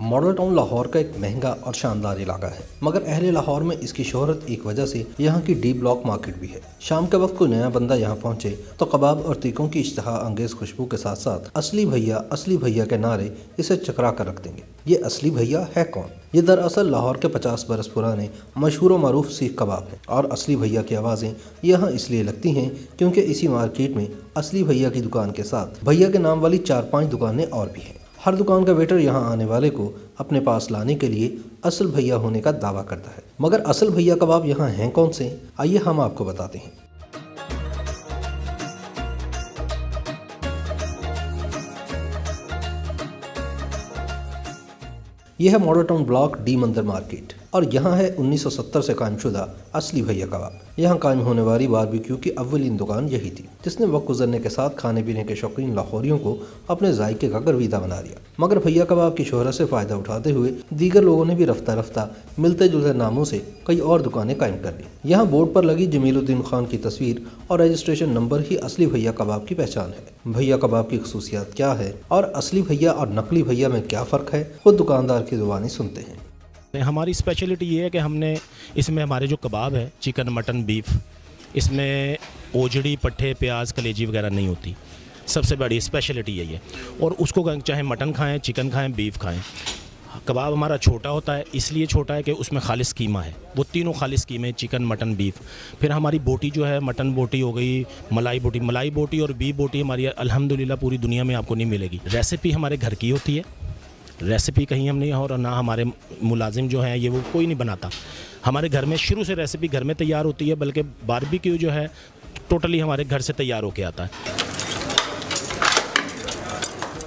Model town Lahore का एक महंगा और शानदार इलाका है, मगर अहले लाहौर में इसकी शोहरत एक वजह से यहाँ की डी ब्लॉक मार्केट भी है। शाम के वक्त कोई नया बंदा यहाँ पहुँचे तो कबाब और तीकों की इश्तहा अंगेज खुशबू के साथ साथ असली भैया के नारे इसे चकरा कर रख देंगे। ये असली भैया है कौन? ये दरअसल लाहौर के 50 बरस पुराने मशहूर व मारूफ सीख कबाब है और असली भैया की आवाज़ें यहाँ इसलिए लगती हैं क्योंकि इसी मार्केट में असली भैया की दुकान के साथ भैया के नाम वाली 4-5 दुकानें और भी हैं। हर दुकान का वेटर यहाँ आने वाले को अपने पास लाने के लिए असल भैया होने का दावा करता है, मगर असल भैया कबाब यहाँ हैं कौन से? आइए हम आपको बताते हैं। यह है मॉडल टाउन ब्लॉक डी मंदिर मार्केट और यहाँ है 1970 से कायम शुदा असली भैया कबाब। यहाँ कायम होने वाली बारबेक्यू की अव्वलीन दुकान यही थी, जिसने वक्त गुजरने के साथ खाने पीने के शौकीन लाहौरियों को अपने जायके का गर्विदा बना दिया। मगर भैया कबाब की शोहरत से फ़ायदा उठाते हुए दीगर लोगों ने भी रफ्ता रफ्ता मिलते जुलते नामों से कई और दुकानें कायम कर ली। यहाँ बोर्ड पर लगी जमीलुद्दीन खान की तस्वीर और रजिस्ट्रेशन नंबर ही असली भैया कबाब की पहचान है। भैया कबाब की खसूसियात क्या है और असली भैया और नकली भैया में क्या फ़र्क है, खुद दुकानदार की ज़ुबानी सुनते हैं। हमारी स्पेशलिटी ये है कि हमने इसमें हमारे जो कबाब है चिकन मटन बीफ, इसमें ओजड़ी पट्ठे प्याज कलेजी वगैरह नहीं होती। सबसे बड़ी स्पेशलिटी यही है। और उसको चाहे मटन खाएं, चिकन खाएं, बीफ खाएं। कबाब हमारा छोटा होता है, इसलिए छोटा है कि उसमें खालिस कीमा है। वो तीनों खालिस कीमे चिकन मटन बीफ। फिर हमारी बोटी जो है मटन बोटी हो गई, मलाई बोटी और बीफ बोटी हमारी अल्हम्दुलिल्लाह पूरी दुनिया में आपको नहीं मिलेगी। रेसिपी हमारे घर की होती है, रेसिपी कहीं हम नहीं, और ना हमारे मुलाजिम जो हैं ये वो कोई नहीं बनाता। हमारे घर में शुरू से रेसिपी घर में तैयार होती है, बल्कि बारबेक्यू जो है टोटली हमारे घर से तैयार होके आता है।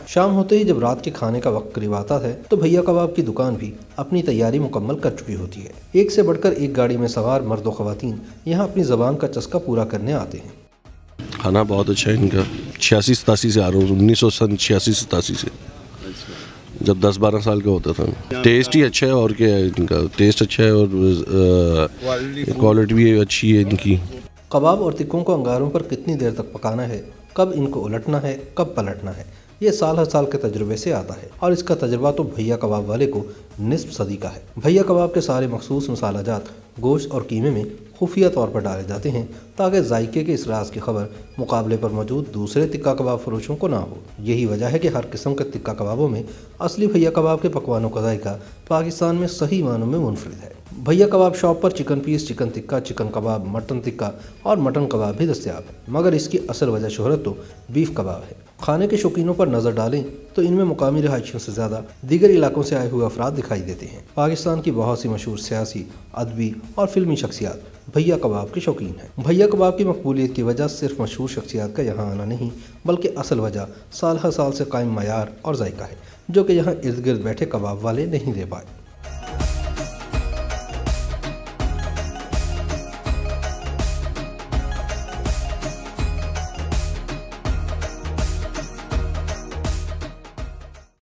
शाम होते ही जब रात के खाने का वक्त करीब आता है तो भैया कबाब की दुकान भी अपनी तैयारी मुकम्मल कर चुकी होती है। एक से बढ़कर एक गाड़ी में सवार मर्द व ख़वातीन यहाँ अपनी ज़बान का चस्का पूरा करने आते हैं। खाना बहुत अच्छा है इनका। 86-87 से आ रहा हूँ, 1986-87 से, जब 10-12 साल का होता था। टेस्ट ही अच्छा है और क्या है, इनका टेस्ट अच्छा है और क्वालिटी भी अच्छी है इनकी। कबाब और तिक्कों को अंगारों पर कितनी देर तक पकाना है, कब इनको उलटना है, कब पलटना है, ये साल हर साल के तजुर्बे से आता है और इसका तजुर्बा तो भैया कबाब वाले को निस्फ सदी का है। भैया कबाब के सारे मखसूस मसाला जात गोश्त और कीमे में खुफिया तौर पर डाले जाते हैं ताकि जायके के इस राज की खबर मुकाबले पर मौजूद दूसरे तिक्का कबाब फरोशों को ना हो। यही वजह है कि हर किस्म के तिक्का कबाबों में असली भैया कबाब के पकवानों का जायका पाकिस्तान में सही मानों में मुनफरिद है। भैया कबाब शॉप पर chicken piece, chicken tikka, chicken kebab, mutton tikka और मटन कबाब भी दस्तयाब है, मगर इसकी असल वजह शोहरत तो बीफ कबाब है। खाने के शौकीनों पर नज़र डालें तो इनमें मुकामी रिहायशियों से ज़्यादा दीगर इलाकों से आए हुए अफराद दिखाई देते हैं। पाकिस्तान की बहुत सी मशहूर सियासी, अदबी और फिल्मी शख्सियात भैया कबाब के शौकीन हैं। भैया कबाब की मकबूलियत की वजह सिर्फ मशहूर शख्सियात का यहाँ आना नहीं, बल्कि असल वजह साल हर साल से कायम मयार और जायका है, जो कि यहाँ इर्द गिर्द बैठे कबाब वाले नहीं दे पाए।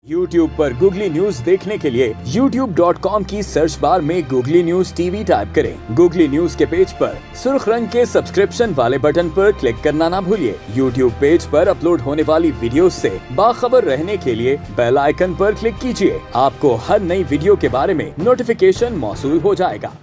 YouTube पर गूगली न्यूज देखने के लिए youtube.com की सर्च बार में गूगली न्यूज टीवी टाइप करें। गूगली न्यूज के पेज पर सुर्ख रंग के सब्सक्रिप्शन वाले बटन पर क्लिक करना ना भूलिए। YouTube पेज पर अपलोड होने वाली वीडियोस से बाखबर रहने के लिए बेल आइकन पर क्लिक कीजिए। आपको हर नई वीडियो के बारे में नोटिफिकेशन मौसूल हो जाएगा।